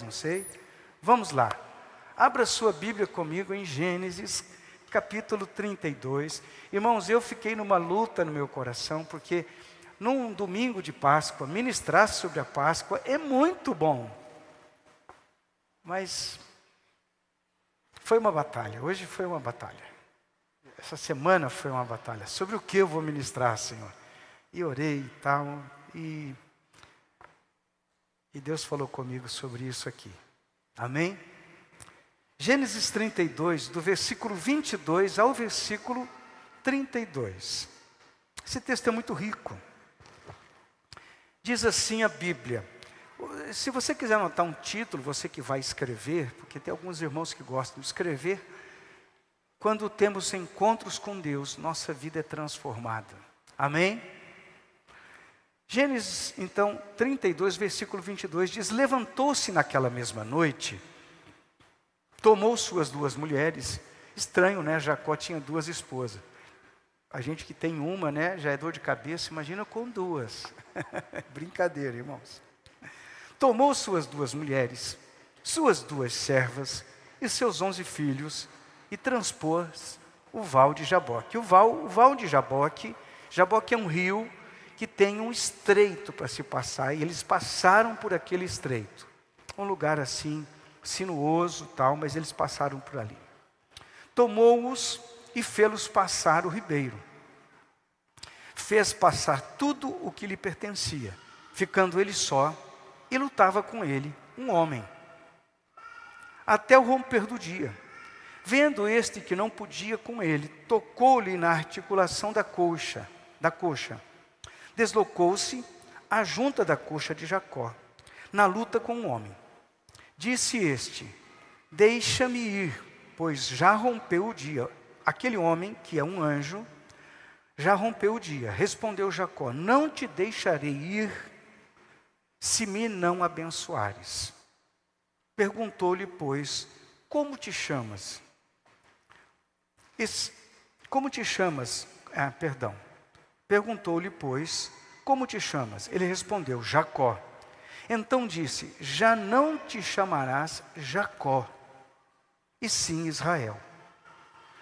Não sei. Vamos lá. Abra sua Bíblia comigo em Gênesis, capítulo 32. Irmãos, eu fiquei numa luta no meu coração, porque num domingo de Páscoa, ministrar sobre a Páscoa é muito bom. Mas foi uma batalha, hoje foi uma batalha. Essa semana foi uma batalha. Sobre o que eu vou ministrar, Senhor? E orei e tal, e Deus falou comigo sobre isso aqui. Amém? Gênesis 32, do versículo 22 ao versículo 32. Esse texto é muito rico. Diz assim a Bíblia. Se você quiser anotar um título, você que vai escrever, porque tem alguns irmãos que gostam de escrever, quando temos encontros com Deus, nossa vida é transformada. Amém? Gênesis, então, 32, versículo 22, diz: levantou-se naquela mesma noite, tomou suas duas mulheres. Estranho, né? Jacó tinha duas esposas. A gente que tem uma, né, já é dor de cabeça, imagina com duas. Brincadeira, irmãos. Tomou suas duas mulheres, suas duas servas e seus 11 filhos e transpôs o val de Jaboque. O val de Jaboque é um rio que tem um estreito para se passar, e eles passaram por aquele estreito. Um lugar assim, sinuoso tal, mas eles passaram por ali. Tomou-os e fê-los passar o ribeiro. Fez passar tudo o que lhe pertencia, ficando ele só, e lutava com ele um homem. Até o romper do dia. Vendo este que não podia com ele, tocou-lhe na articulação da coxa. Deslocou-se a junta da coxa de Jacó, na luta com o homem. Disse este: deixa-me ir, pois já rompeu o dia. Aquele homem, que é um anjo, já rompeu o dia. Respondeu Jacó: não te deixarei ir, se me não abençoares. Perguntou-lhe, pois, como te chamas? Como te chamas? Perguntou-lhe, pois, como te chamas? Ele respondeu: Jacó. Então disse: já não te chamarás Jacó, e sim Israel,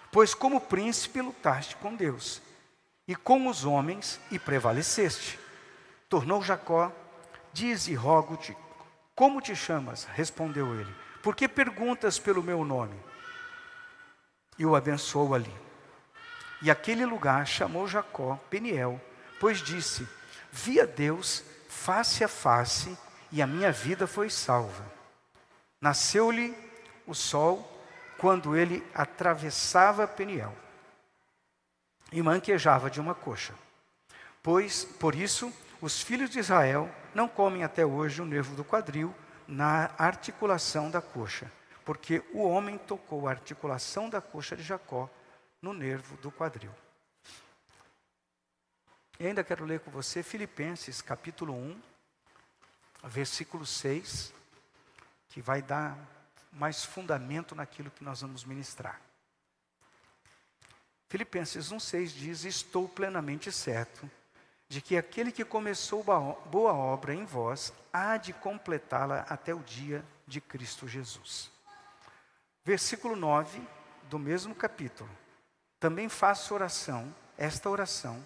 pois como príncipe lutaste com Deus, e com os homens, e prevaleceste. Tornou Jacó: dize, rogo-te, como te chamas? Respondeu ele: por que perguntas pelo meu nome? E o abençoou ali. E aquele lugar chamou Jacó Peniel, pois disse: vi a Deus face a face, e a minha vida foi salva. Nasceu-lhe o sol quando ele atravessava Peniel, e manquejava de uma coxa. Pois, por isso, os filhos de Israel não comem até hoje o nervo do quadril na articulação da coxa, porque o homem tocou a articulação da coxa de Jacó no nervo do quadril. E ainda quero ler com você Filipenses capítulo 1, versículo 6, que vai dar mais fundamento naquilo que nós vamos ministrar. Filipenses 1,6 diz: estou plenamente certo de que aquele que começou boa obra em vós, há de completá-la até o dia de Cristo Jesus. Versículo 9, do mesmo capítulo. Também faço esta oração,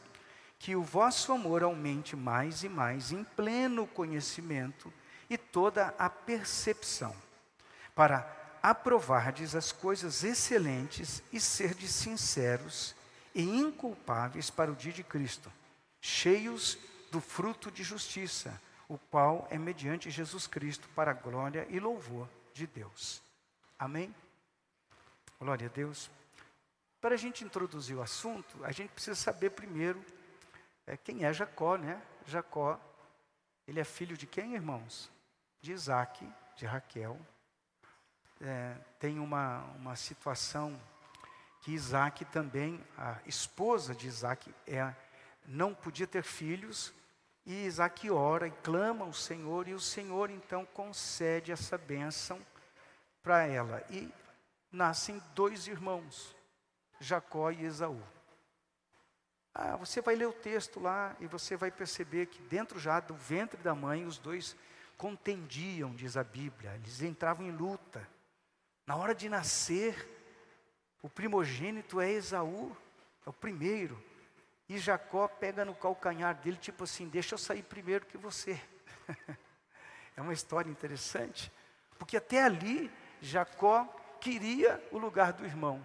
que o vosso amor aumente mais e mais em pleno conhecimento e toda a percepção, para aprovardes as coisas excelentes e serdes sinceros e inculpáveis para o dia de Cristo, cheios do fruto de justiça, o qual é mediante Jesus Cristo para a glória e louvor de Deus. Amém? Glória a Deus. Para a gente introduzir o assunto, a gente precisa saber primeiro quem é Jacó, né? Jacó, ele é filho de quem, irmãos? De Isaac, de Raquel. Tem uma situação que Isaac também, a esposa de Isaac, não podia ter filhos, e Isaac ora e clama ao Senhor, e o Senhor então concede essa bênção para ela. E nascem 2 irmãos, Jacó e Esaú. Você vai ler o texto lá e você vai perceber que dentro já do ventre da mãe, os dois contendiam, diz a Bíblia, eles entravam em luta. Na hora de nascer, o primogênito é Esaú, é o primeiro. E Jacó pega no calcanhar dele, tipo assim, deixa eu sair primeiro que você. É uma história interessante, porque até ali Jacó queria o lugar do irmão.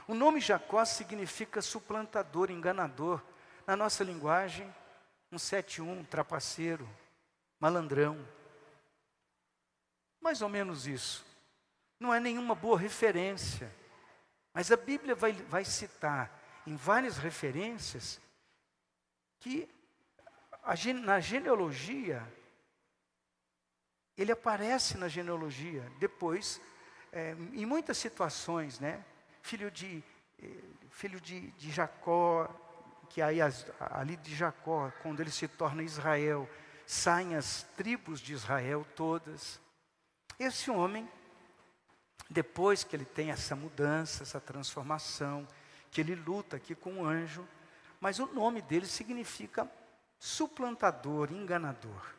O nome Jacó significa suplantador, enganador. Na nossa linguagem, 171, trapaceiro, malandrão. Mais ou menos isso. Não é nenhuma boa referência. Mas a Bíblia vai citar em várias referências que na genealogia, ele aparece na genealogia. Depois, em muitas situações, né? Filho de Jacó, que aí ali de Jacó, quando ele se torna Israel, saem as tribos de Israel todas. Esse homem, depois que ele tem essa mudança, essa transformação, que ele luta aqui com um anjo, mas o nome dele significa suplantador, enganador.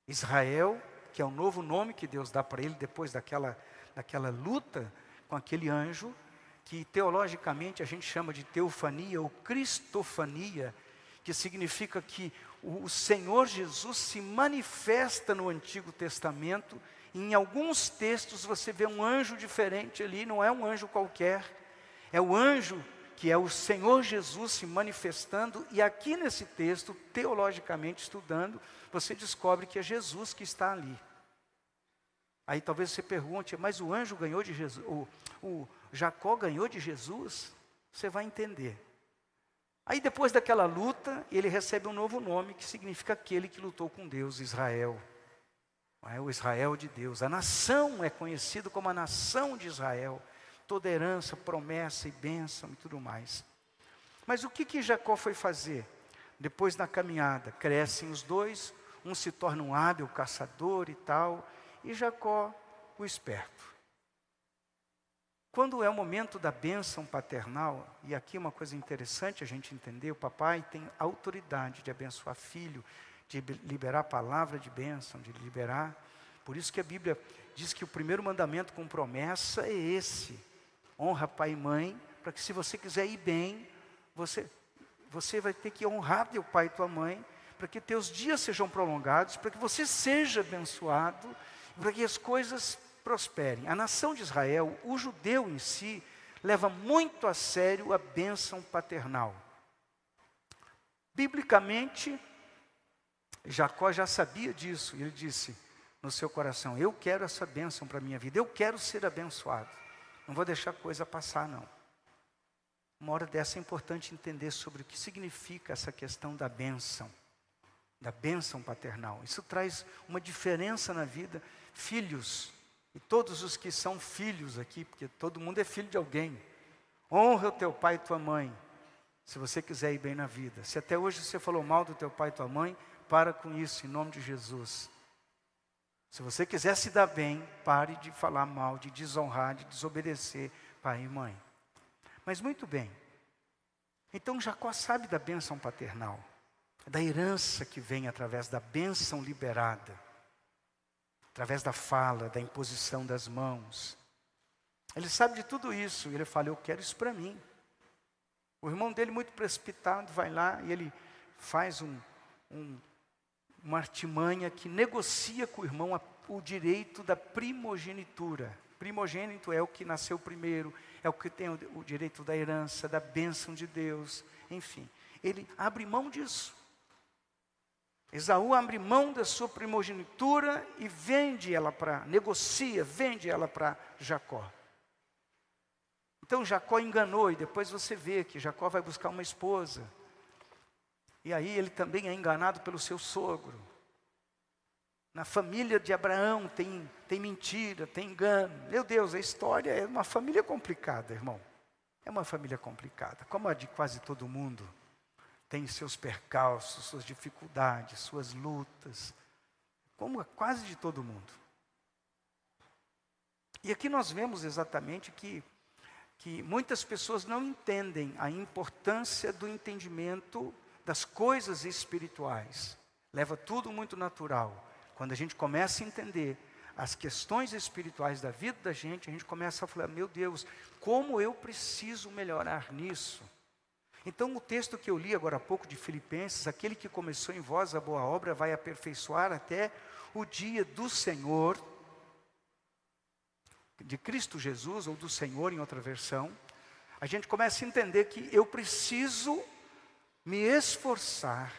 Israel, que é o novo nome que Deus dá para ele depois daquela luta com aquele anjo, que teologicamente a gente chama de teofania ou cristofania, que significa que o Senhor Jesus se manifesta no Antigo Testamento. Em alguns textos você vê um anjo diferente ali, não é um anjo qualquer, é o anjo que é o Senhor Jesus se manifestando, e aqui nesse texto, teologicamente estudando, você descobre que é Jesus que está ali. Aí talvez você pergunte, mas o anjo ganhou de Jesus, o Jacó ganhou de Jesus? Você vai entender. Aí depois daquela luta, ele recebe um novo nome, que significa aquele que lutou com Deus, Israel. É o Israel de Deus. A nação é conhecida como a nação de Israel. Toda herança, promessa e bênção e tudo mais. Mas o que Jacó foi fazer? Depois da caminhada, crescem os dois, um se torna um hábil caçador e tal, e Jacó, o esperto. Quando é o momento da bênção paternal, e aqui uma coisa interessante a gente entender, o papai tem autoridade de abençoar filho, de liberar a palavra de bênção, de liberar. Por isso que a Bíblia diz que o primeiro mandamento com promessa é esse: honra pai e mãe, para que se você quiser ir bem, você vai ter que honrar teu pai e tua mãe, para que teus dias sejam prolongados, para que você seja abençoado, para que as coisas prosperem. A nação de Israel, o judeu em si, leva muito a sério a bênção paternal. Biblicamente, Jacó já sabia disso, e ele disse no seu coração: eu quero essa bênção para a minha vida, eu quero ser abençoado, não vou deixar coisa passar não. Uma hora dessa é importante entender sobre o que significa essa questão da bênção paternal. Isso traz uma diferença na vida. Filhos, e todos os que são filhos aqui, porque todo mundo é filho de alguém, honra o teu pai e tua mãe, se você quiser ir bem na vida. Se até hoje você falou mal do teu pai e tua mãe, para com isso, em nome de Jesus. Se você quiser se dar bem, pare de falar mal, de desonrar, de desobedecer pai e mãe. Mas muito bem, então Jacó sabe da bênção paternal, da herança que vem através da bênção liberada, através da fala, da imposição das mãos. Ele sabe de tudo isso, e ele fala: eu quero isso para mim. O irmão dele, muito precipitado, vai lá e ele faz uma artimanha que negocia com o irmão o direito da primogenitura. Primogênito é o que nasceu primeiro, é o que tem o direito da herança, da bênção de Deus, enfim. Ele abre mão disso. Esaú abre mão da sua primogenitura e vende ela para Jacó. Então Jacó enganou, e depois você vê que Jacó vai buscar uma esposa. E aí ele também é enganado pelo seu sogro. Na família de Abraão tem mentira, tem engano. Meu Deus, a história é uma família complicada, irmão. É uma família complicada, como a de quase todo mundo. Tem seus percalços, suas dificuldades, suas lutas, como quase de todo mundo. E aqui nós vemos exatamente que muitas pessoas não entendem a importância do entendimento das coisas espirituais. Leva tudo muito natural. Quando a gente começa a entender as questões espirituais da vida da gente, a gente começa a falar, meu Deus, como eu preciso melhorar nisso. Então o texto que eu li agora há pouco de Filipenses, aquele que começou em vós a boa obra vai aperfeiçoar até o dia do Senhor, de Cristo Jesus, ou do Senhor em outra versão. A gente começa a entender que eu preciso me esforçar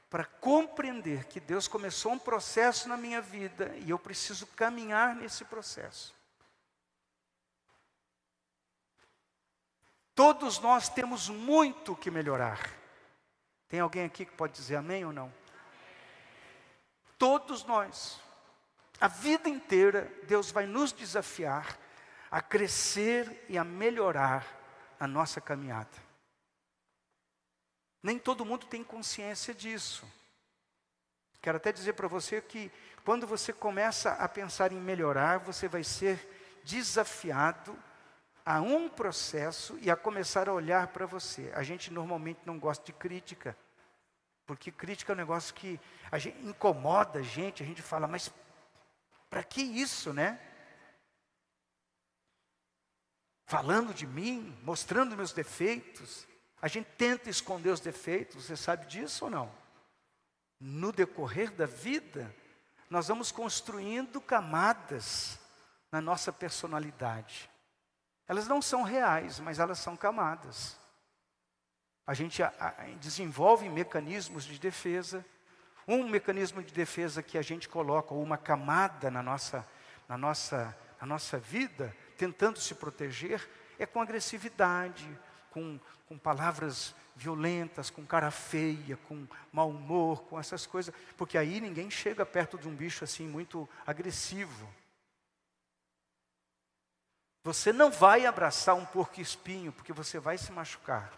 para compreender que Deus começou um processo na minha vida e eu preciso caminhar nesse processo. Todos nós temos muito que melhorar. Tem alguém aqui que pode dizer amém ou não? Todos nós. A vida inteira, Deus vai nos desafiar a crescer e a melhorar a nossa caminhada. Nem todo mundo tem consciência disso. Quero até dizer para você que quando você começa a pensar em melhorar, você vai ser desafiado a um processo e a começar a olhar para você. A gente normalmente não gosta de crítica, porque crítica é um negócio que incomoda a gente fala, mas para que isso, né? Falando de mim, mostrando meus defeitos. A gente tenta esconder os defeitos, você sabe disso ou não? No decorrer da vida, nós vamos construindo camadas na nossa personalidade. Elas não são reais, mas elas são camadas. A gente desenvolve mecanismos de defesa. Um mecanismo de defesa que a gente coloca, ou uma camada na nossa vida, tentando se proteger, é com agressividade, com palavras violentas, com cara feia, com mau humor, com essas coisas. Porque aí ninguém chega perto de um bicho assim muito agressivo. Você não vai abraçar um porco-espinho, porque você vai se machucar.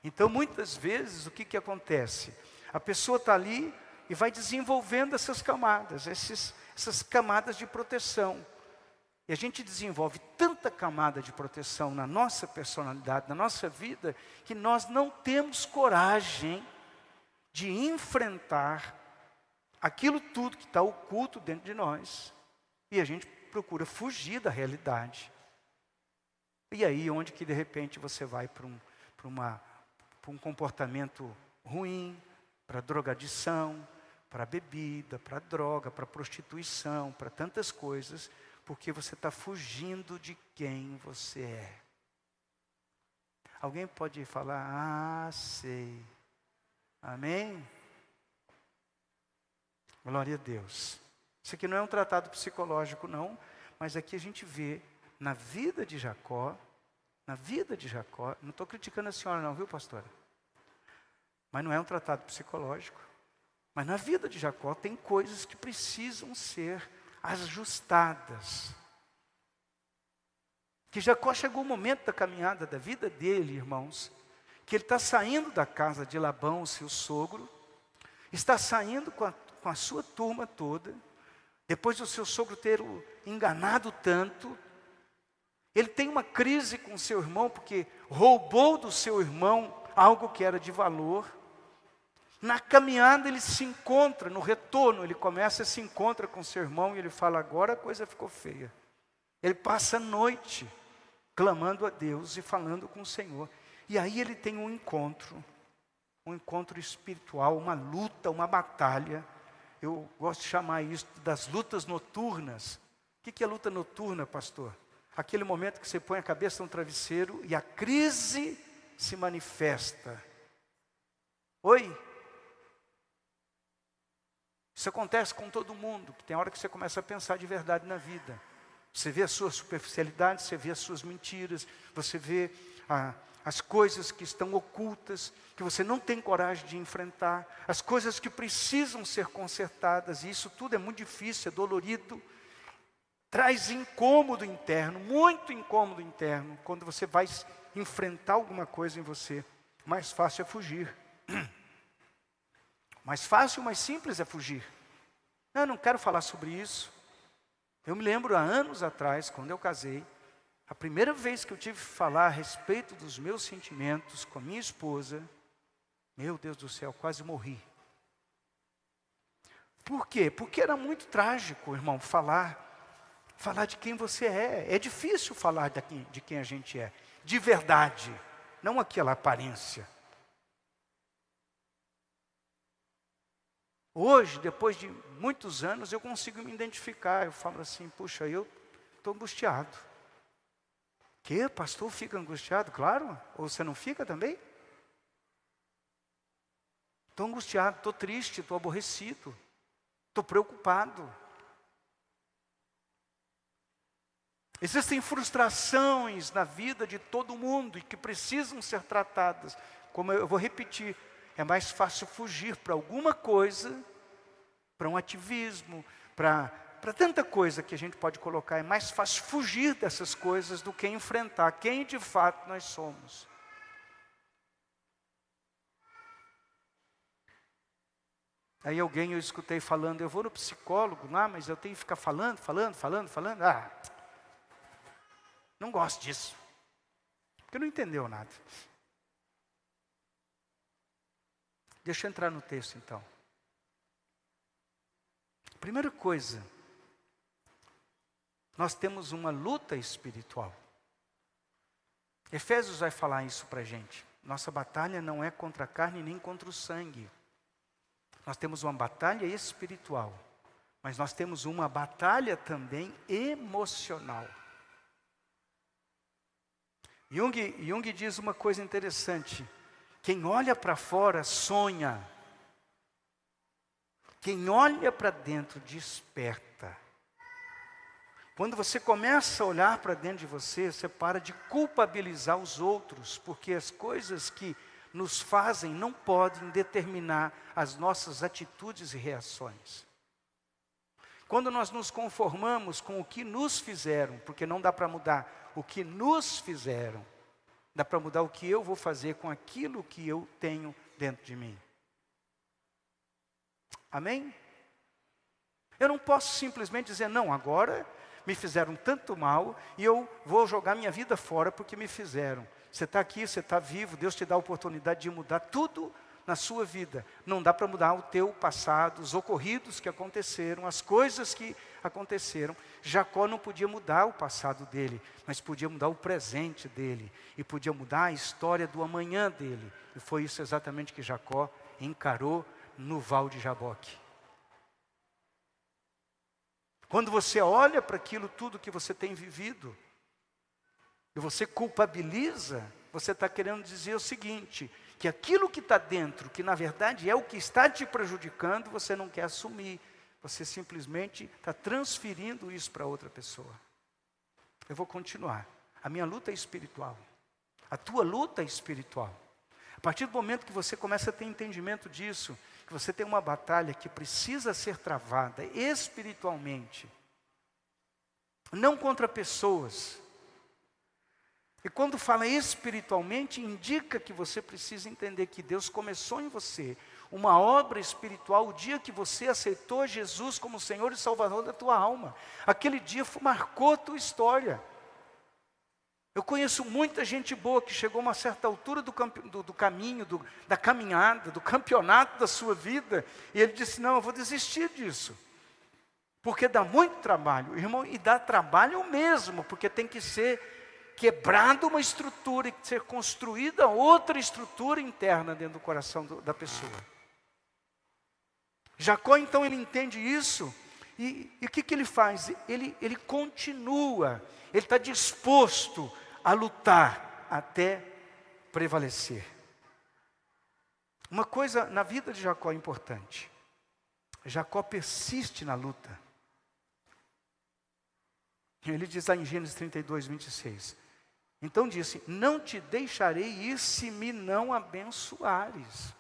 Então, muitas vezes, o que acontece? A pessoa está ali e vai desenvolvendo essas camadas, essas camadas de proteção. E a gente desenvolve tanta camada de proteção na nossa personalidade, na nossa vida, que nós não temos coragem de enfrentar aquilo tudo que está oculto dentro de nós. E a gente procura fugir da realidade. E aí, onde que de repente você vai para um comportamento ruim, para drogadição, para bebida, para droga, para prostituição, para tantas coisas, porque você está fugindo de quem você é. Alguém pode falar, sei. Amém? Glória a Deus. Isso aqui não é um tratado psicológico, não, mas aqui a gente vê na vida de Jacó, não estou criticando a senhora não, viu, pastora? Mas não é um tratado psicológico. Mas na vida de Jacó tem coisas que precisam ser ajustadas. Que Jacó chegou o momento da caminhada da vida dele, irmãos, que ele está saindo da casa de Labão, seu sogro, está saindo com a sua turma toda, depois do seu sogro ter o enganado tanto. Ele tem uma crise com seu irmão, porque roubou do seu irmão algo que era de valor. Na caminhada ele se encontra, no retorno ele se encontra com seu irmão e ele fala, agora a coisa ficou feia. Ele passa a noite clamando a Deus e falando com o Senhor. E aí ele tem um encontro espiritual, uma luta, uma batalha. Eu gosto de chamar isso das lutas noturnas. O que é luta noturna, pastor? Aquele momento que você põe a cabeça no travesseiro e a crise se manifesta. Oi? Isso acontece com todo mundo, que tem hora que você começa a pensar de verdade na vida. Você vê a sua superficialidade, você vê as suas mentiras, você vê as coisas que estão ocultas, que você não tem coragem de enfrentar, as coisas que precisam ser consertadas, e isso tudo é muito difícil, é dolorido, traz incômodo interno, muito incômodo interno, quando você vai enfrentar alguma coisa em você. Mais fácil é fugir. Mais fácil, mais simples é fugir. Eu não quero falar sobre isso. Eu me lembro há anos atrás, quando eu casei, a primeira vez que eu tive que falar a respeito dos meus sentimentos com a minha esposa, meu Deus do céu, quase morri. Por quê? Porque era muito trágico, irmão, falar de quem você é. É difícil falar de quem a gente é, de verdade, não aquela aparência. Hoje, depois de muitos anos, eu consigo me identificar. Eu falo assim, puxa, eu estou angustiado. Que, pastor, fica angustiado? Claro. Ou você não fica também? Estou angustiado, estou triste, estou aborrecido, estou preocupado. Existem frustrações na vida de todo mundo e que precisam ser tratadas. Como eu vou repetir, é mais fácil fugir para alguma coisa, para um ativismo, para tanta coisa que a gente pode colocar. É mais fácil fugir dessas coisas do que enfrentar quem de fato nós somos. Aí eu escutei falando, eu vou no psicólogo lá, mas eu tenho que ficar falando. Ah, não gosto disso. Porque não entendeu nada. Deixa eu entrar no texto então. Primeira coisa, nós temos uma luta espiritual. Efésios vai falar isso para a gente. Nossa batalha não é contra a carne nem contra o sangue. Nós temos uma batalha espiritual, mas nós temos uma batalha também emocional. Jung diz uma coisa interessante. Quem olha para fora sonha. Quem olha para dentro desperta. Quando você começa a olhar para dentro de você, você para de culpabilizar os outros, porque as coisas que nos fazem não podem determinar as nossas atitudes e reações. Quando nós nos conformamos com o que nos fizeram, porque não dá para mudar o que nos fizeram, dá para mudar o que eu vou fazer com aquilo que eu tenho dentro de mim. Amém? Eu não posso simplesmente dizer, não, agora me fizeram tanto mal e eu vou jogar minha vida fora porque me fizeram. Você está aqui, você está vivo, Deus te dá a oportunidade de mudar tudo na sua vida. Não dá para mudar o teu passado, os ocorridos que aconteceram, as coisas que aconteceram. Jacó não podia mudar o passado dele, mas podia mudar o presente dele. E podia mudar a história do amanhã dele. E foi isso exatamente que Jacó encarou no Val de Jaboque. Quando você olha para aquilo tudo que você tem vivido, e você culpabiliza, você está querendo dizer o seguinte, que aquilo que está dentro, que na verdade é o que está te prejudicando, você não quer assumir. Você simplesmente está transferindo isso para outra pessoa. Eu vou continuar. A minha luta é espiritual. A tua luta é espiritual. A partir do momento que você começa a ter entendimento disso, que você tem uma batalha que precisa ser travada espiritualmente, não contra pessoas. E quando fala espiritualmente, indica que você precisa entender que Deus começou em você uma obra espiritual o dia que você aceitou Jesus como Senhor e Salvador da tua alma. Aquele dia marcou a tua história. Eu conheço muita gente boa que chegou a uma certa altura do caminho, da caminhada, do campeonato da sua vida, e ele disse, não, eu vou desistir disso. Porque dá muito trabalho, irmão, e dá trabalho mesmo, porque tem que ser quebrada uma estrutura e ser construída outra estrutura interna dentro do coração da pessoa. Jacó, então, ele entende isso, e o que ele faz? Ele continua, ele está disposto a lutar até prevalecer. Uma coisa na vida de Jacó é importante. Jacó persiste na luta. Ele diz lá em Gênesis 32, 26. Então disse, não te deixarei ir se me não abençoares.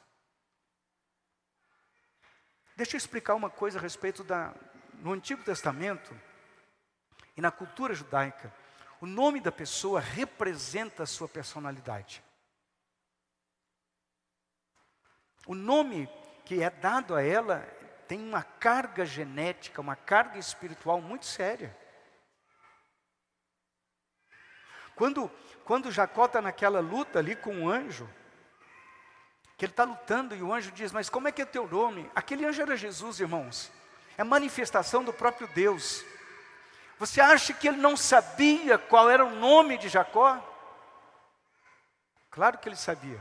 Deixa eu explicar uma coisa a respeito no Antigo Testamento e na cultura judaica. O nome da pessoa representa a sua personalidade. O nome que é dado a ela tem uma carga genética, uma carga espiritual muito séria. Quando Jacó está naquela luta ali com o anjo, Que ele está lutando e o anjo diz, mas como é que é teu nome? Aquele anjo era Jesus, irmãos. É manifestação do próprio Deus. Você acha que ele não sabia qual era o nome de Jacó? Claro que ele sabia.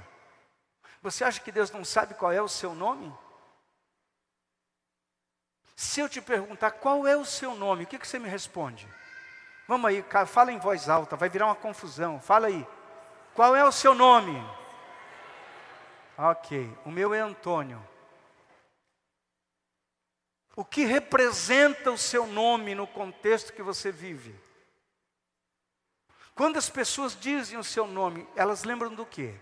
Você acha que Deus não sabe qual é o seu nome? Se eu te perguntar qual é o seu nome, o que você me responde? Vamos aí, fala em voz alta, vai virar uma confusão. Fala aí. Qual é o seu nome? Ok, o meu é Antônio. O que representa o seu nome no contexto que você vive? Quando as pessoas dizem o seu nome, elas lembram do quê?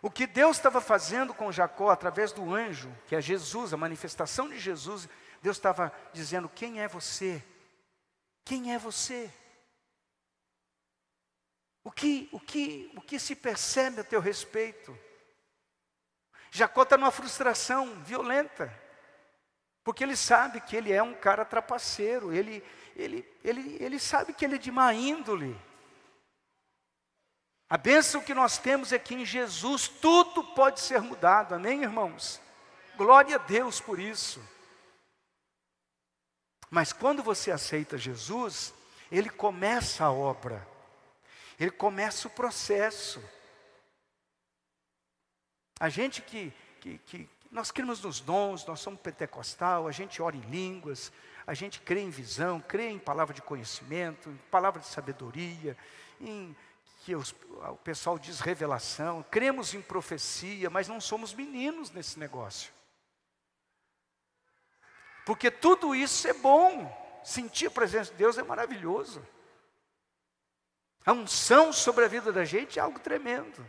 O que Deus estava fazendo com Jacó através do anjo, que é Jesus, a manifestação de Jesus, Deus estava dizendo, quem é você? Quem é você? O que se percebe a teu respeito? Jacó está numa frustração violenta, porque ele sabe que ele é um cara trapaceiro, ele sabe que ele é de má índole. A bênção que nós temos é que em Jesus tudo pode ser mudado, amém, irmãos? Glória a Deus por isso. Mas quando você aceita Jesus, Ele começa a obra, Ele começa o processo. A gente nós cremos nos dons, nós somos pentecostal, a gente ora em línguas, a gente crê em visão, crê em palavra de conhecimento, em palavra de sabedoria, em que o pessoal diz revelação, cremos em profecia, mas não somos meninos nesse negócio. Porque tudo isso é bom, sentir a presença de Deus é maravilhoso. A unção sobre a vida da gente é algo tremendo.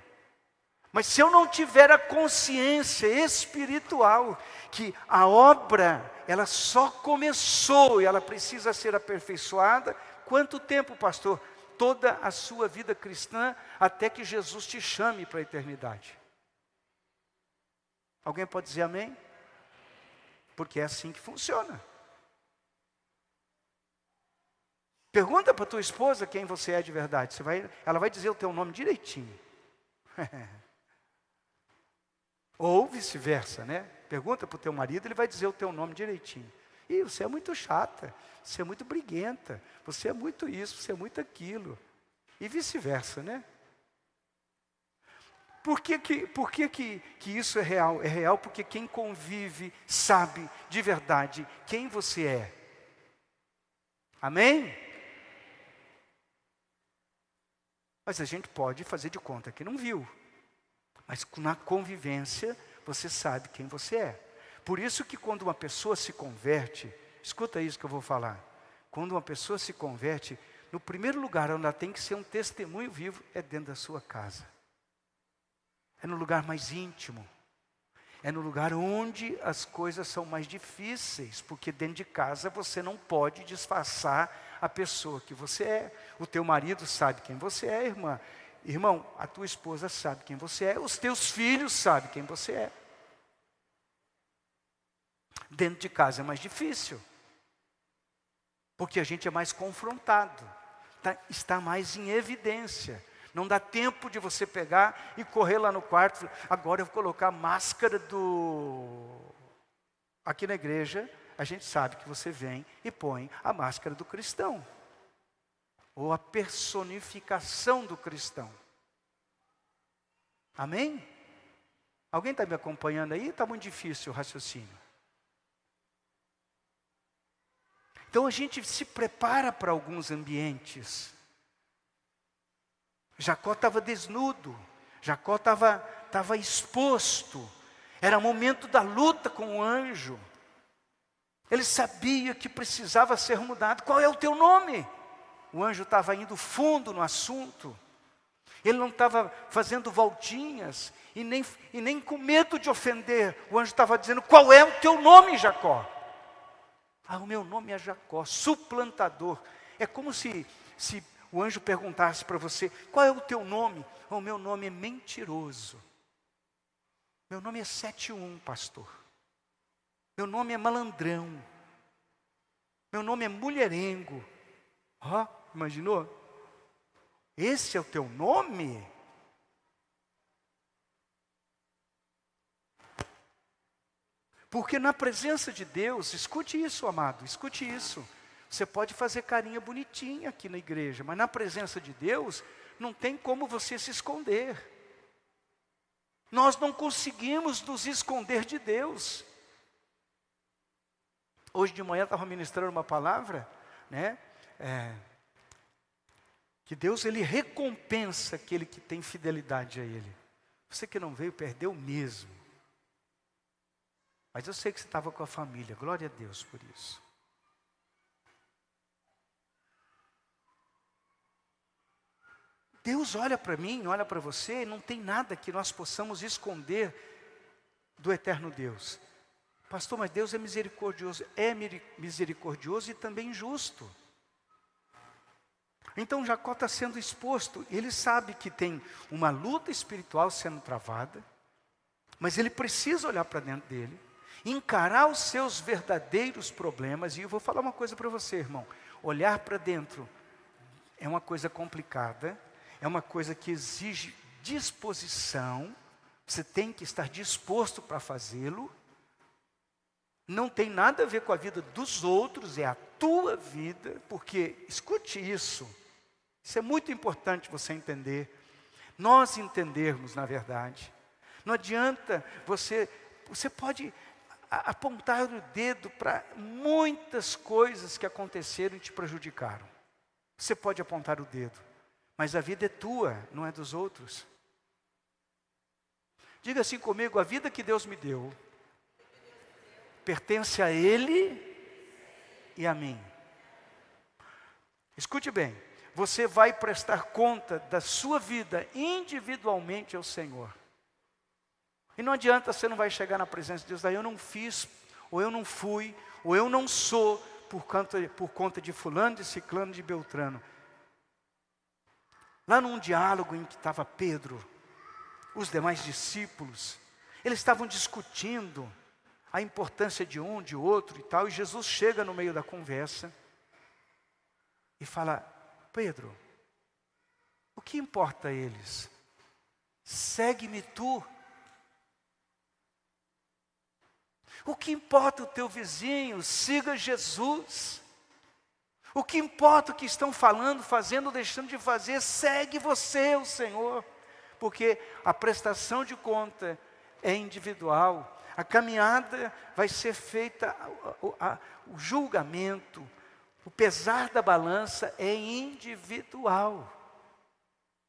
Mas se eu não tiver a consciência espiritual que a obra, ela só começou e ela precisa ser aperfeiçoada, quanto tempo, pastor? Toda a sua vida cristã, até que Jesus te chame para a eternidade. Alguém pode dizer amém? Porque é assim que funciona. Pergunta para tua esposa quem você é de verdade. Ela vai dizer o teu nome direitinho. Ou vice-versa, né? Pergunta para o teu marido, ele vai dizer o teu nome direitinho. E você é muito chata, você é muito briguenta, você é muito isso, você é muito aquilo. E vice-versa, né? Por que isso é real? É real porque quem convive sabe de verdade quem você é. Amém? Mas a gente pode fazer de conta que não viu. Mas na convivência, você sabe quem você é. Por isso que quando uma pessoa se converte, escuta isso que eu vou falar. Quando uma pessoa se converte, no primeiro lugar onde ela tem que ser um testemunho vivo, é dentro da sua casa. É no lugar mais íntimo. É no lugar onde as coisas são mais difíceis, porque dentro de casa você não pode disfarçar a pessoa que você é. O teu marido sabe quem você é, irmã. Irmão, a tua esposa sabe quem você é, os teus filhos sabem quem você é. Dentro de casa é mais difícil, porque a gente é mais confrontado, está mais em evidência. Não dá tempo de você pegar e correr lá no quarto. Agora eu vou colocar a máscara Aqui na igreja, a gente sabe que você vem e põe a máscara do cristão. Ou a personificação do cristão. Amém? Alguém está me acompanhando aí? Está muito difícil o raciocínio. Então a gente se prepara para alguns ambientes. Jacó estava desnudo, Jacó estava exposto, era momento da luta com o anjo. Ele sabia que precisava ser mudado. Qual é o teu nome? O anjo estava indo fundo no assunto. Ele não estava fazendo voltinhas e nem com medo de ofender. O anjo estava dizendo, qual é o teu nome, Jacó? Ah, o meu nome é Jacó, suplantador. É como se o anjo perguntasse para você, qual é o teu nome? O meu nome é mentiroso. Meu nome é 71, pastor. Meu nome é malandrão. Meu nome é mulherengo. Imaginou? Esse é o teu nome? Porque na presença de Deus, escute isso, amado, escute isso. Você pode fazer carinha bonitinha aqui na igreja, mas na presença de Deus, não tem como você se esconder. Nós não conseguimos nos esconder de Deus. Hoje de manhã eu estava ministrando uma palavra, né? Que Deus, Ele recompensa aquele que tem fidelidade a Ele. Você que não veio, perdeu mesmo. Mas eu sei que você estava com a família, glória a Deus por isso. Deus olha para mim, olha para você, e não tem nada que nós possamos esconder do eterno Deus. Pastor, mas Deus é misericordioso e também justo. Então Jacó está sendo exposto, ele sabe que tem uma luta espiritual sendo travada, mas ele precisa olhar para dentro dele, encarar os seus verdadeiros problemas. E eu vou falar uma coisa para você, irmão: olhar para dentro é uma coisa complicada, é uma coisa que exige disposição, você tem que estar disposto para fazê-lo. Não tem nada a ver com a vida dos outros, é a tua vida, porque, escute isso é muito importante você entender, nós entendermos na verdade. Não adianta você pode apontar o dedo para muitas coisas que aconteceram e te prejudicaram. Você pode apontar o dedo, mas a vida é tua, não é dos outros. Diga assim comigo: a vida que Deus me deu pertence a Ele e a mim. Escute bem, você vai prestar conta da sua vida individualmente ao Senhor. E não adianta, você não vai chegar na presença de Deus, daí eu não fiz, ou eu não fui, ou eu não sou, por conta de fulano, de ciclano, de beltrano. Lá num diálogo em que estava Pedro, os demais discípulos, eles estavam discutindo a importância de um, de outro e tal, e Jesus chega no meio da conversa e fala: Pedro, o que importa a eles? Segue-me tu. O que importa o teu vizinho? Siga Jesus. O que importa o que estão falando, fazendo, deixando de fazer? Segue você, o Senhor. Porque a prestação de conta é individual. A caminhada vai ser feita, o julgamento, o pesar da balança é individual.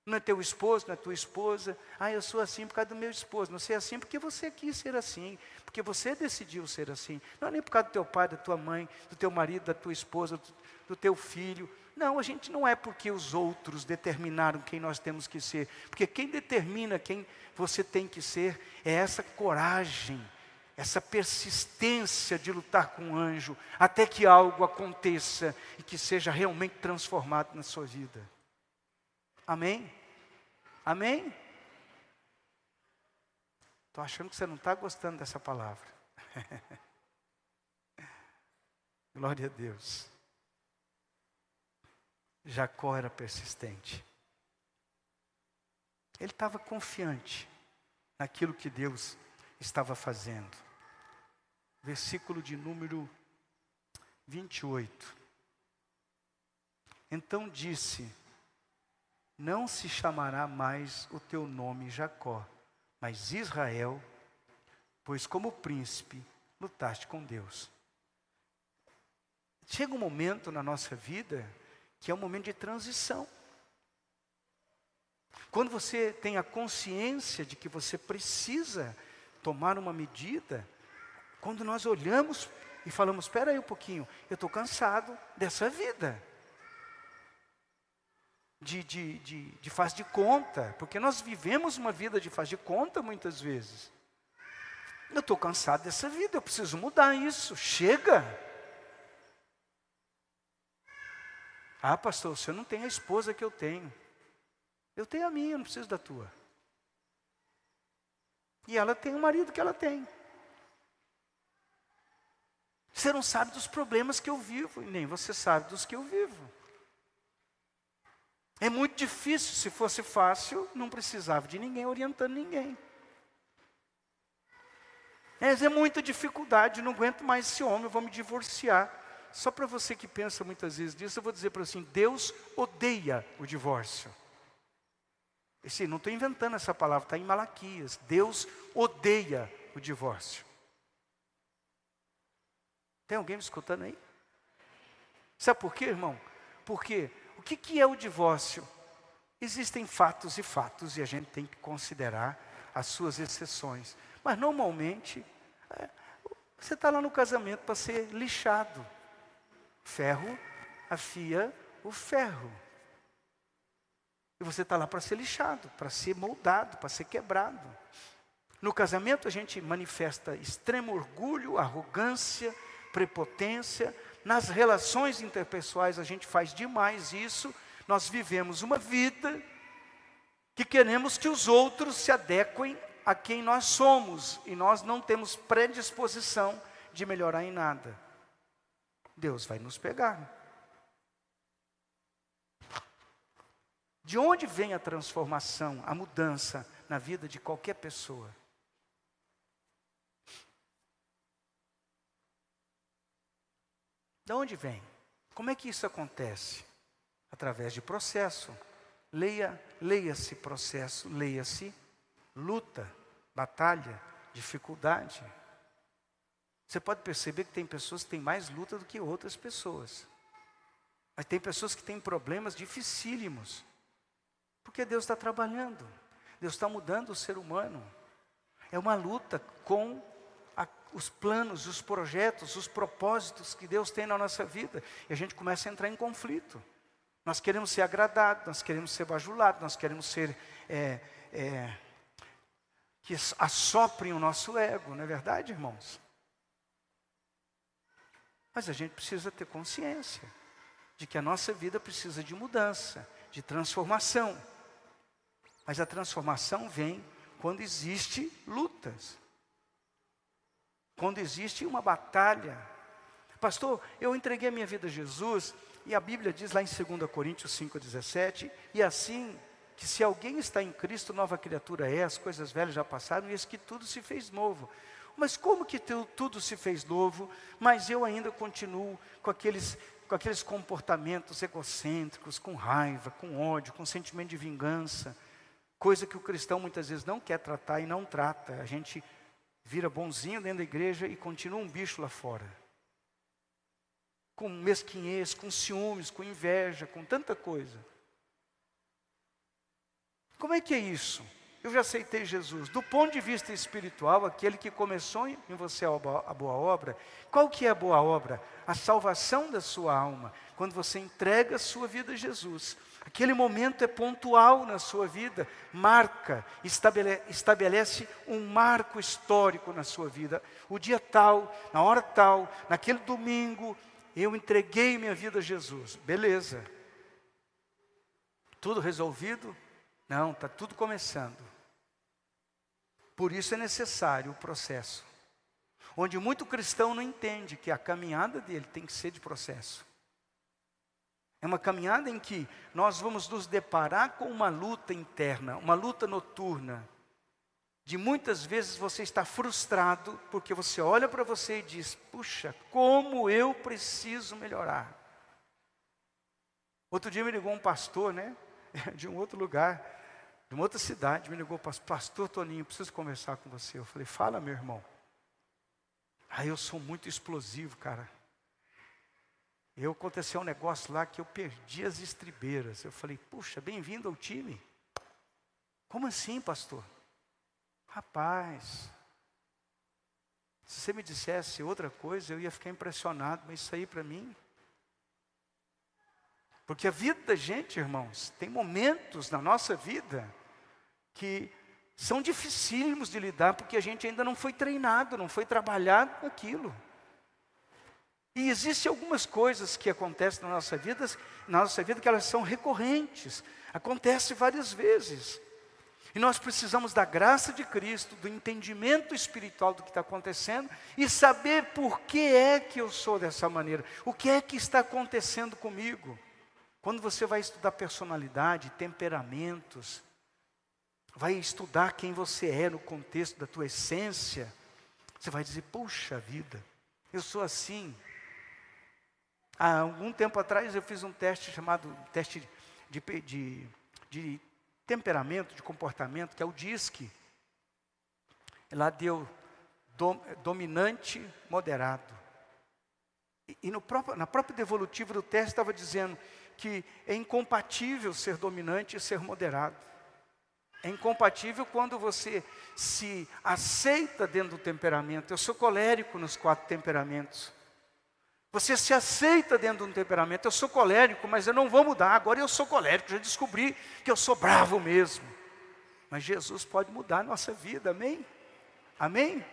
Não é teu esposo, não é tua esposa. Eu sou assim por causa do meu esposo. Não sei assim porque você quis ser assim. Porque você decidiu ser assim. Não é nem por causa do teu pai, da tua mãe, do teu marido, da tua esposa, do teu filho. Não, a gente não é porque os outros determinaram quem nós temos que ser. Porque quem determina quem você tem que ser é essa coragem, essa persistência de lutar com o anjo, até que algo aconteça e que seja realmente transformado na sua vida. Amém? Amém? Estou achando que você não está gostando dessa palavra. Glória a Deus. Jacó era persistente. Ele estava confiante naquilo que Deus estava fazendo. Versículo de número 28. Então disse: não se chamará mais o teu nome Jacó, mas Israel, pois como príncipe lutaste com Deus. Chega um momento na nossa vida que é um momento de transição. Quando você tem a consciência de que você precisa tomar uma medida, quando nós olhamos e falamos: espera aí um pouquinho, eu estou cansado dessa vida. De faz de conta, porque nós vivemos uma vida de faz de conta muitas vezes. Eu estou cansado dessa vida, eu preciso mudar isso, chega. Pastor, você não tem a esposa que eu tenho. Eu tenho a minha, eu não preciso da tua. E ela tem o marido que ela tem. Você não sabe dos problemas que eu vivo, e nem você sabe dos que eu vivo. É muito difícil. Se fosse fácil, não precisava de ninguém orientando ninguém. É muita dificuldade, não aguento mais esse homem, eu vou me divorciar. Só para você que pensa muitas vezes nisso, eu vou dizer para você assim, Deus odeia o divórcio. Sim, não estou inventando essa palavra, está em Malaquias. Deus odeia o divórcio. Tem alguém me escutando aí? Sabe por quê, irmão? Porque o que é o divórcio? Existem fatos e fatos, e a gente tem que considerar as suas exceções. Mas normalmente, você está lá no casamento para ser lixado. Ferro afia o ferro. E você está lá para ser lixado, para ser moldado, para ser quebrado. No casamento a gente manifesta extremo orgulho, arrogância, prepotência. Nas relações interpessoais a gente faz demais isso. Nós vivemos uma vida que queremos que os outros se adequem a quem nós somos. E nós não temos predisposição de melhorar em nada. Deus vai nos pegar. De onde vem a transformação, a mudança na vida de qualquer pessoa? De onde vem? Como é que isso acontece? Através de processo. Leia-se processo, leia-se luta, batalha, dificuldade. Você pode perceber que tem pessoas que têm mais luta do que outras pessoas. Mas tem pessoas que têm problemas dificílimos. Porque Deus está trabalhando. Deus está mudando o ser humano. É uma luta com os planos, os projetos, os propósitos que Deus tem na nossa vida. E a gente começa a entrar em conflito. Nós queremos ser agradados, nós queremos ser bajulados, nós queremos ser... que assoprem o nosso ego, não é verdade, irmãos? Mas a gente precisa ter consciência de que a nossa vida precisa de mudança, de transformação. Mas a transformação vem quando existe lutas. Quando existe uma batalha. Pastor, eu entreguei a minha vida a Jesus, e a Bíblia diz lá em 2 Coríntios 5,17, e assim, que se alguém está em Cristo, nova criatura é, as coisas velhas já passaram, e eis que tudo se fez novo. Mas como que tudo se fez novo, mas eu ainda continuo com aqueles comportamentos egocêntricos, com raiva, com ódio, com sentimento de vingança, coisa que o cristão muitas vezes não quer tratar e não trata. A gente vira bonzinho dentro da igreja e continua um bicho lá fora. Com mesquinhez, com ciúmes, com inveja, com tanta coisa. Como é que é isso? Eu já aceitei Jesus. Do ponto de vista espiritual, aquele que começou em você a boa obra, qual que é a boa obra? A salvação da sua alma. Quando você entrega a sua vida a Jesus. Aquele momento é pontual na sua vida, marca, estabelece um marco histórico na sua vida. O dia tal, na hora tal, naquele domingo, eu entreguei minha vida a Jesus. Beleza. Tudo resolvido? Não, está tudo começando. Por isso é necessário o processo. Onde muito cristão não entende que a caminhada dele tem que ser de processo. É uma caminhada em que nós vamos nos deparar com uma luta interna, uma luta noturna. De muitas vezes você está frustrado porque você olha para você e diz, puxa, como eu preciso melhorar. Outro dia me ligou um pastor, de um outro lugar, de uma outra cidade, me ligou, pastor Toninho, preciso conversar com você. Eu falei, fala, meu irmão. Eu sou muito explosivo, cara. Aconteceu um negócio lá que eu perdi as estribeiras. Eu falei, puxa, bem-vindo ao time. Como assim, pastor? Rapaz, se você me dissesse outra coisa, eu ia ficar impressionado, mas isso aí para mim... Porque a vida da gente, irmãos, tem momentos na nossa vida que são dificílimos de lidar, porque a gente ainda não foi treinado, não foi trabalhado naquilo. E existem algumas coisas que acontecem na nossa vida que elas são recorrentes, acontecem várias vezes. E nós precisamos da graça de Cristo, do entendimento espiritual do que está acontecendo e saber por que é que eu sou dessa maneira, o que é que está acontecendo comigo. Quando você vai estudar personalidade, temperamentos, vai estudar quem você é no contexto da tua essência, você vai dizer, puxa vida, eu sou assim. Há algum tempo atrás eu fiz um teste chamado teste de temperamento, de comportamento, que é o DISC. Lá deu dominante, moderado. E na própria devolutiva do teste estava dizendo que é incompatível ser dominante e ser moderado. É incompatível quando você se aceita dentro do temperamento. Eu sou colérico nos 4 temperamentos. Você se aceita dentro de um temperamento. Eu sou colérico, mas eu não vou mudar. Agora eu sou colérico, já descobri que eu sou bravo mesmo. Mas Jesus pode mudar a nossa vida, amém? Amém?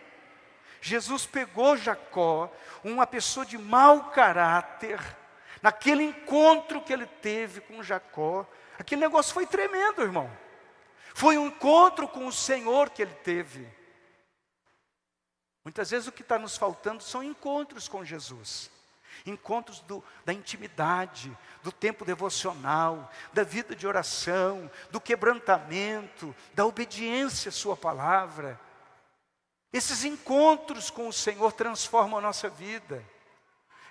Jesus pegou Jacó, uma pessoa de mau caráter, naquele encontro que ele teve com Jacó. Aquele negócio foi tremendo, irmão. Foi um encontro com o Senhor que ele teve. Muitas vezes o que está nos faltando são encontros com Jesus. Encontros da intimidade, do tempo devocional, da vida de oração, do quebrantamento, da obediência à sua palavra. Esses encontros com o Senhor transformam a nossa vida.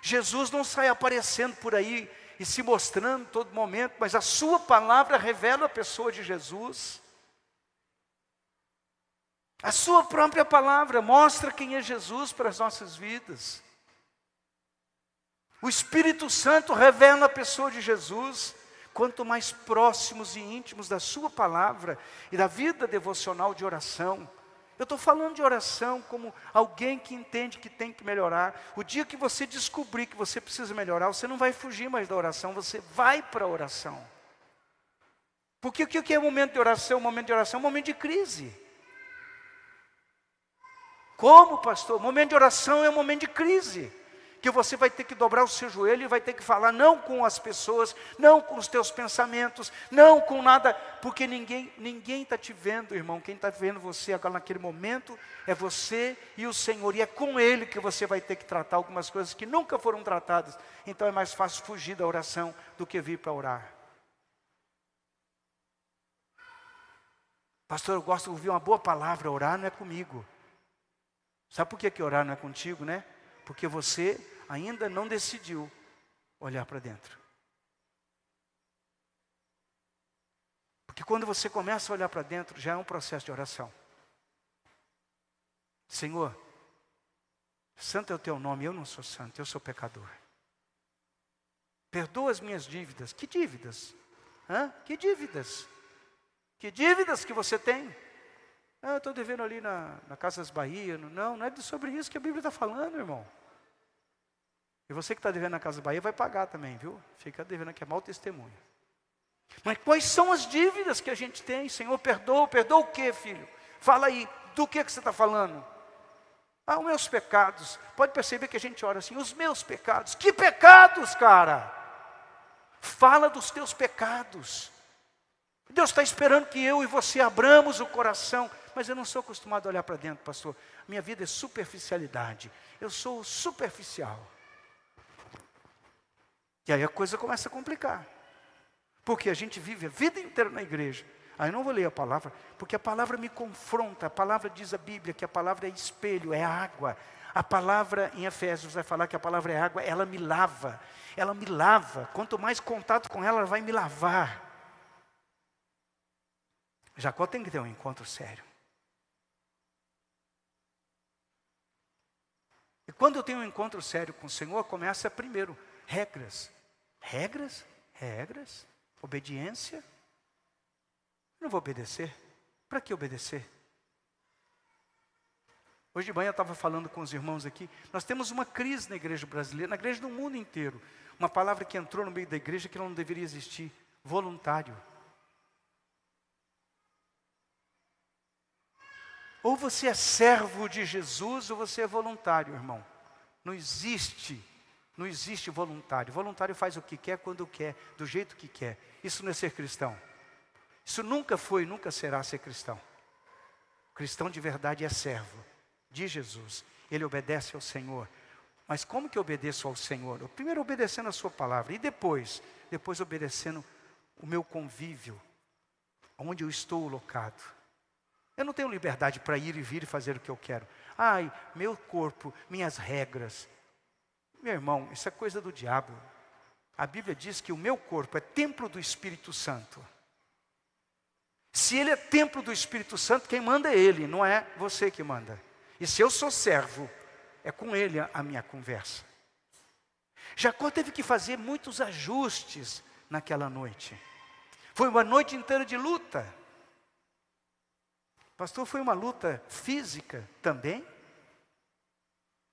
Jesus não sai aparecendo por aí e se mostrando todo momento, mas a sua palavra revela a pessoa de Jesus. A sua própria palavra mostra quem é Jesus para as nossas vidas. O Espírito Santo revela a pessoa de Jesus. Quanto mais próximos e íntimos da sua palavra e da vida devocional de oração. Eu estou falando de oração como alguém que entende que tem que melhorar. O dia que você descobrir que você precisa melhorar, você não vai fugir mais da oração, você vai para a oração. Porque o que é o momento de oração? O momento de oração é um momento de crise. Como, pastor? O momento de oração é um momento de crise. Que você vai ter que dobrar o seu joelho e vai ter que falar não com as pessoas, não com os teus pensamentos, não com nada, porque ninguém está te vendo, irmão. Quem está vendo você agora naquele momento é você e o Senhor. E é com Ele que você vai ter que tratar algumas coisas que nunca foram tratadas. Então é mais fácil fugir da oração do que vir para orar. Pastor, eu gosto de ouvir uma boa palavra. Orar não é comigo. Sabe por que orar não é contigo, né? Porque você ainda não decidiu olhar para dentro. Porque quando você começa a olhar para dentro, já é um processo de oração. Senhor, santo é o teu nome, eu não sou santo, eu sou pecador. Perdoa as minhas dívidas. Que dívidas? Que dívidas? Que dívidas que você tem? Eu estou devendo ali na Casas Bahia. Não é sobre isso que a Bíblia está falando, irmão. E você que está devendo na Casa Bahia vai pagar também, viu? Fica devendo aqui, é mau testemunho. Mas quais são as dívidas que a gente tem? Senhor, perdoa o quê, filho? Fala aí, do que você está falando? Os meus pecados. Pode perceber que a gente ora assim, os meus pecados. Que pecados, cara? Fala dos teus pecados. Deus está esperando que eu e você abramos o coração. Mas eu não sou acostumado a olhar para dentro, pastor. Minha vida é superficialidade. Eu sou superficial. E aí a coisa começa a complicar. Porque a gente vive a vida inteira na igreja. Aí eu não vou ler a palavra, porque a palavra me confronta. A palavra diz a Bíblia que a palavra é espelho, é água. A palavra em Efésios vai falar que a palavra é água, ela me lava. Ela me lava. Quanto mais contato com ela, ela vai me lavar. Jacó tem que ter um encontro sério. E quando eu tenho um encontro sério com o Senhor, começa primeiro regras. Regras. Obediência. Eu não vou obedecer. Para que obedecer? Hoje de manhã eu estava falando com os irmãos aqui. Nós temos uma crise na igreja brasileira, na igreja do mundo inteiro. Uma palavra que entrou no meio da igreja que não deveria existir. Voluntário. Ou você é servo de Jesus ou você é voluntário, irmão. Não existe voluntário. Voluntário faz o que quer, quando quer, do jeito que quer. Isso não é ser cristão. Isso nunca foi, nunca será ser cristão. O cristão de verdade é servo de Jesus. Ele obedece ao Senhor. Mas como que eu obedeço ao Senhor? Eu primeiro obedecendo a sua palavra, e depois obedecendo o meu convívio, onde eu estou locado. Eu não tenho liberdade para ir e vir e fazer o que eu quero. Ai, meu corpo, minhas regras. Meu irmão, isso é coisa do diabo. A Bíblia diz que o meu corpo é templo do Espírito Santo. Se ele é templo do Espírito Santo, quem manda é ele, não é você que manda. E se eu sou servo, é com ele a minha conversa. Jacó teve que fazer muitos ajustes naquela noite. Foi uma noite inteira de luta. Pastor, foi uma luta física também.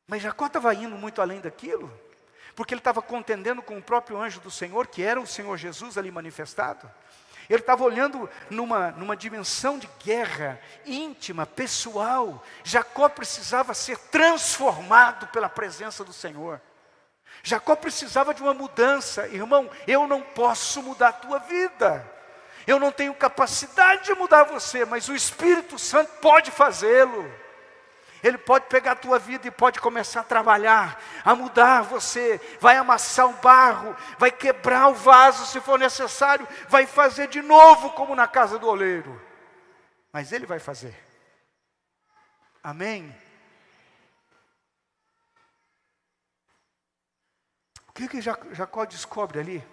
Mas Jacó estava indo muito além daquilo. Porque ele estava contendendo com o próprio anjo do Senhor, que era o Senhor Jesus ali manifestado. Ele estava olhando numa dimensão de guerra íntima, pessoal. Jacó precisava ser transformado pela presença do Senhor. Jacó precisava de uma mudança. Irmão, eu não posso mudar a tua vida. Eu não tenho capacidade de mudar você, mas o Espírito Santo pode fazê-lo. Ele pode pegar a tua vida e pode começar a trabalhar, a mudar você. Vai amassar o barro, vai quebrar o vaso se for necessário, vai fazer de novo como na casa do oleiro. Mas Ele vai fazer. Amém? O que Jacó descobre ali?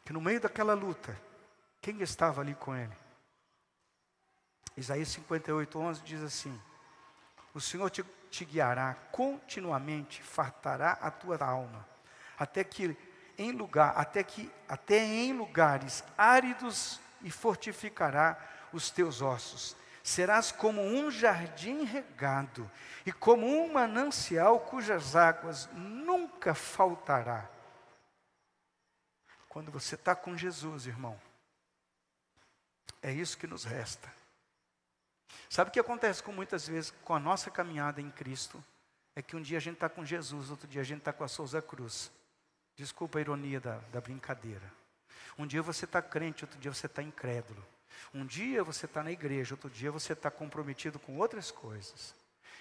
Que no meio daquela luta, quem estava ali com ele? Isaías 58:11 diz assim: o Senhor te guiará continuamente, fartará a tua alma, até em lugares áridos, e fortificará os teus ossos. Serás como um jardim regado, e como um manancial cujas águas nunca faltará. Quando você está com Jesus, irmão, é isso que nos resta. Sabe o que acontece muitas vezes com a nossa caminhada em Cristo? É que um dia a gente está com Jesus, outro dia a gente está com a Souza Cruz. Desculpa a ironia da brincadeira. Um dia você está crente, outro dia você está incrédulo. Um dia você está na igreja, outro dia você está comprometido com outras coisas.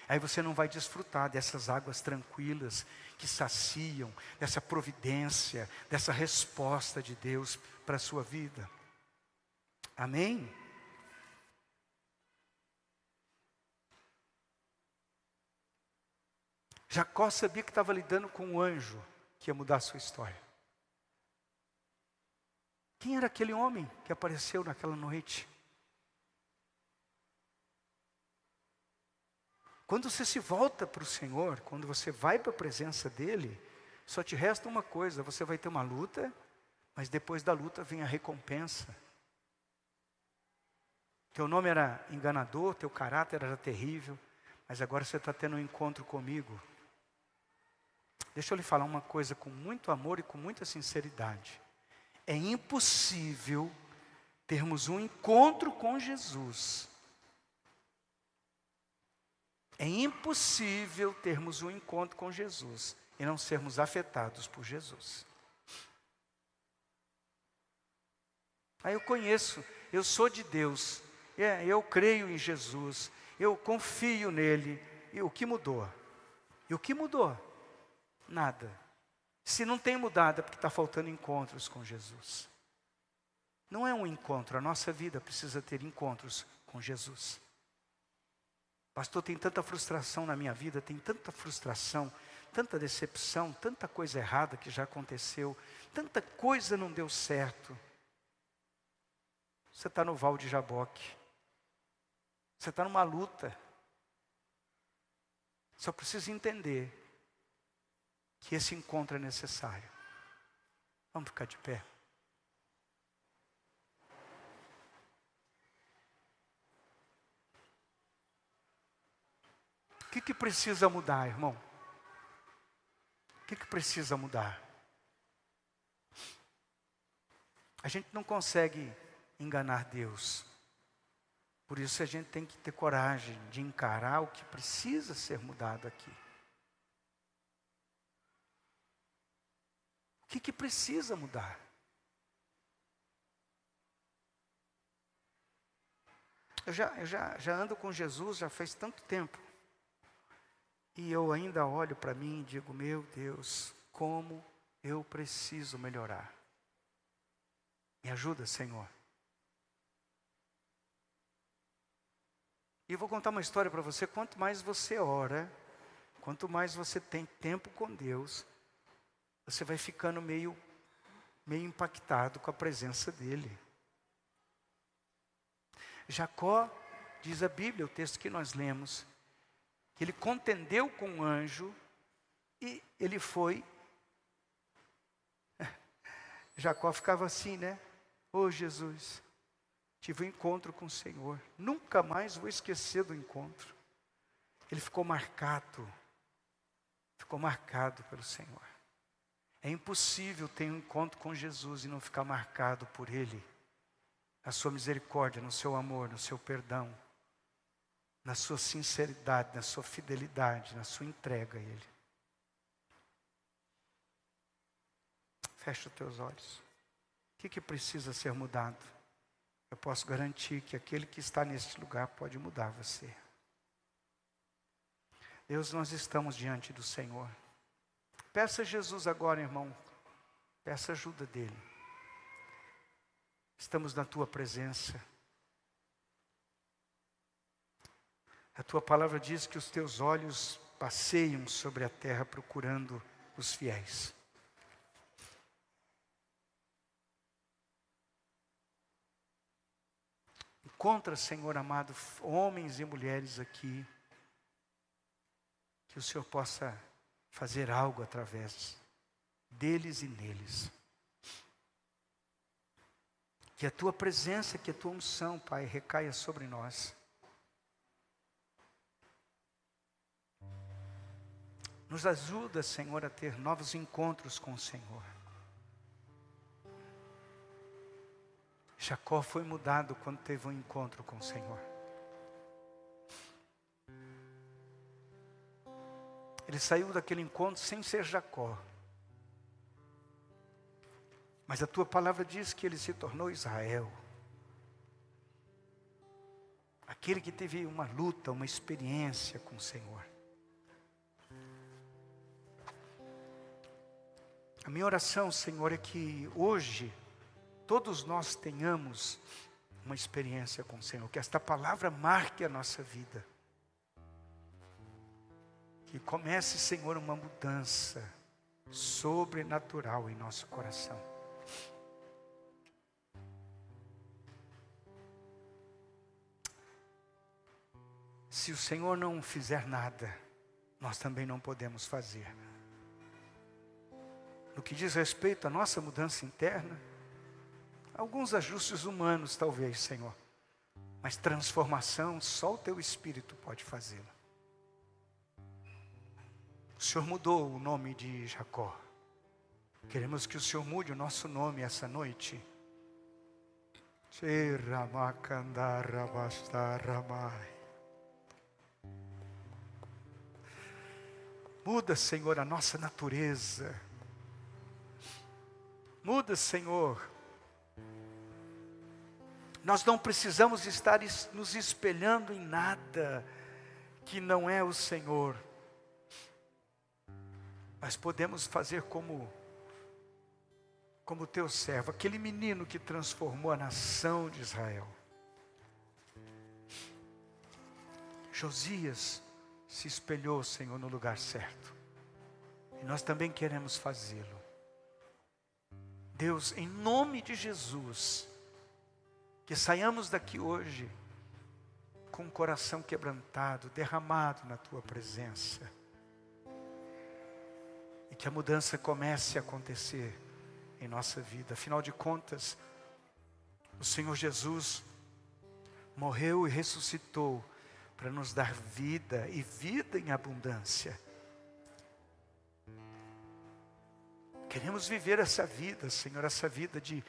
Aí você não vai desfrutar dessas águas tranquilas que saciam, dessa providência, dessa resposta de Deus para a sua vida. Amém? Jacó sabia que estava lidando com um anjo que ia mudar a sua história. Quem era aquele homem que apareceu naquela noite? Quando você se volta para o Senhor, quando você vai para a presença dEle, só te resta uma coisa: você vai ter uma luta, mas depois da luta vem a recompensa. Teu nome era enganador, teu caráter era terrível, mas agora você está tendo um encontro comigo. Deixa eu lhe falar uma coisa com muito amor e com muita sinceridade. É impossível termos um encontro com Jesus. É impossível termos um encontro com Jesus e não sermos afetados por Jesus. Aí eu conheço, eu sou de Deus, eu creio em Jesus, eu confio nele. E o que mudou? E o que mudou? Nada. Se não tem mudado é porque está faltando encontros com Jesus. Não é um encontro, a nossa vida precisa ter encontros com Jesus. Pastor, tem tanta frustração na minha vida, tem tanta frustração, tanta decepção, tanta coisa errada que já aconteceu, tanta coisa não deu certo. Você está no Val de Jaboque, você está numa luta. Só precisa entender que esse encontro é necessário. Vamos ficar de pé. O que precisa mudar, irmão? O que precisa mudar? A gente não consegue enganar Deus. Por isso a gente tem que ter coragem de encarar o que precisa ser mudado aqui. O que precisa mudar? Eu já ando com Jesus já faz tanto tempo. E eu ainda olho para mim e digo, meu Deus, como eu preciso melhorar. Me ajuda, Senhor. E eu vou contar uma história para você. Quanto mais você ora, quanto mais você tem tempo com Deus, você vai ficando meio impactado com a presença dEle. Jacó, diz a Bíblia, o texto que nós lemos, que ele contendeu com um anjo e ele foi. Jacó ficava assim, né? Ô Jesus, tive um encontro com o Senhor. Nunca mais vou esquecer do encontro. Ele ficou marcado pelo Senhor. É impossível ter um encontro com Jesus e não ficar marcado por Ele. Na sua misericórdia, no seu amor, no seu perdão, na sua sinceridade, na sua fidelidade, na sua entrega a Ele. Fecha os teus olhos. O que precisa ser mudado? Eu posso garantir que aquele que está neste lugar pode mudar você. Deus, nós estamos diante do Senhor. Peça a Jesus agora, irmão. Peça ajuda dEle. Estamos na Tua presença. A Tua palavra diz que os Teus olhos passeiam sobre a terra procurando os fiéis. Encontra, Senhor amado, homens e mulheres aqui, que o Senhor possa fazer algo através deles e neles. Que a Tua presença, que a Tua unção, Pai, recaia sobre nós. Nos ajuda, Senhor, a ter novos encontros com o Senhor. Jacó foi mudado quando teve um encontro com o Senhor. Ele saiu daquele encontro sem ser Jacó. Mas a Tua palavra diz que ele se tornou Israel. Aquele que teve uma luta, uma experiência com o Senhor. A minha oração, Senhor, é que hoje todos nós tenhamos uma experiência com o Senhor. Que esta palavra marque a nossa vida. Que comece, Senhor, uma mudança sobrenatural em nosso coração. Se o Senhor não fizer nada, nós também não podemos fazer. No que diz respeito à nossa mudança interna, alguns ajustes humanos talvez, Senhor, mas transformação só o Teu Espírito pode fazê-la. O Senhor mudou o nome de Jacó. Queremos que o Senhor mude o nosso nome essa noite. Muda, Senhor, a nossa natureza. Muda, Senhor. Nós não precisamos estar nos espelhando em nada que não é o Senhor. Mas podemos fazer como Teu servo, aquele menino que transformou a nação de Israel. Josias se espelhou, Senhor, no lugar certo. E nós também queremos fazê-lo. Deus, em nome de Jesus, que saiamos daqui hoje com o coração quebrantado, derramado na Tua presença. E que a mudança comece a acontecer em nossa vida. Afinal de contas, o Senhor Jesus morreu e ressuscitou para nos dar vida e vida em abundância. Queremos viver essa vida, Senhor, essa vida de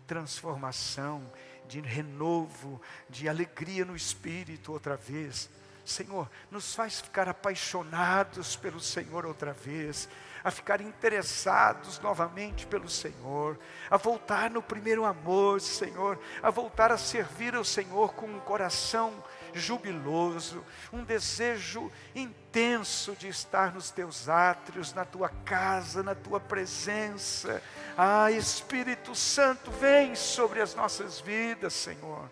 transformação, de renovo, de alegria no Espírito outra vez. Senhor, nos faz ficar apaixonados pelo Senhor outra vez, a ficar interessados novamente pelo Senhor, a voltar no primeiro amor, Senhor, a voltar a servir ao Senhor com um coração jubiloso, um desejo intenso de estar nos teus átrios, na tua casa, na tua presença. Ah, Espírito Santo, vem sobre as nossas vidas, Senhor.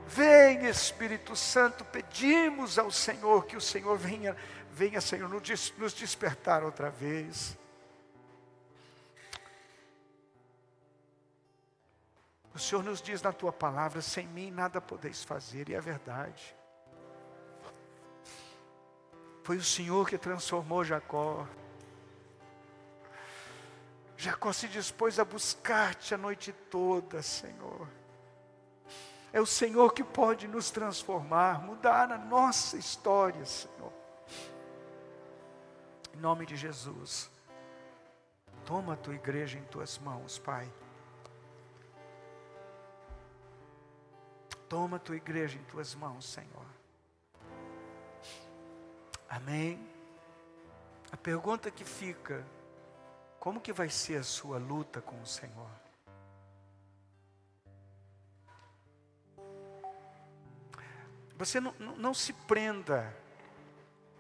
Vem, Espírito Santo, pedimos ao Senhor que o Senhor venha, Senhor, nos despertar outra vez. O Senhor nos diz na tua palavra: sem mim nada podeis fazer, e é verdade. Foi o Senhor que transformou Jacó. Jacó se dispôs a buscar-te a noite toda, Senhor. É o Senhor que pode nos transformar, mudar a nossa história, Senhor. Em nome de Jesus, toma a tua igreja em tuas mãos, Pai. Toma a tua igreja em tuas mãos, Senhor. Amém? A pergunta que fica: como que vai ser a sua luta com o Senhor? Você não se prenda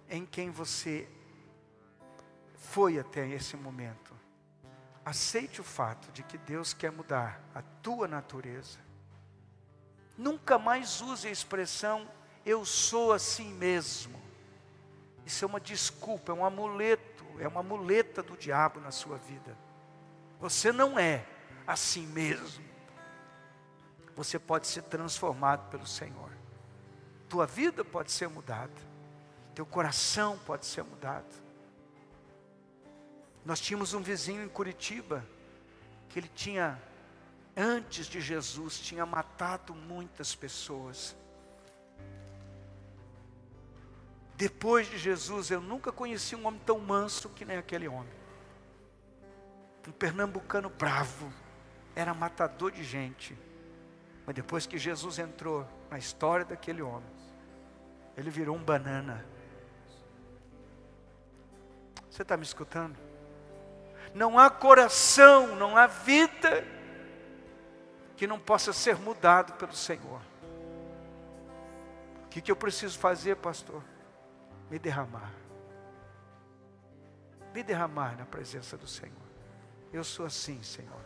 em quem você foi até esse momento. Aceite o fato de que Deus quer mudar a tua natureza. Nunca mais use a expressão eu sou assim mesmo. Isso é uma desculpa, é um amuleto, é uma muleta do diabo na sua vida. Você não é assim mesmo. Você pode ser transformado pelo Senhor. Tua vida pode ser mudada. Teu coração pode ser mudado. Nós tínhamos um vizinho em Curitiba, que ele tinha, antes de Jesus, tinha matado muitas pessoas. Depois de Jesus, eu nunca conheci um homem tão manso que nem aquele homem. Um pernambucano bravo, era matador de gente. Mas depois que Jesus entrou na história daquele homem, ele virou um banana. Você está me escutando? Não há coração, não há vida que não possa ser mudado pelo Senhor. O que eu preciso fazer, pastor? Me derramar. Me derramar na presença do Senhor. Eu sou assim, Senhor.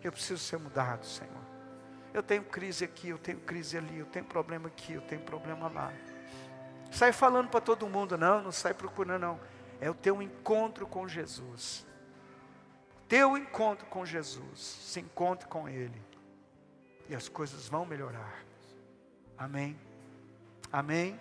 Eu preciso ser mudado, Senhor. Eu tenho crise aqui, eu tenho crise ali, eu tenho problema aqui, eu tenho problema lá. Sai falando para todo mundo, não sai procurando, não. É o teu encontro com Jesus. Teu encontro com Jesus. Se encontre com Ele. E as coisas vão melhorar. Amém. Amém.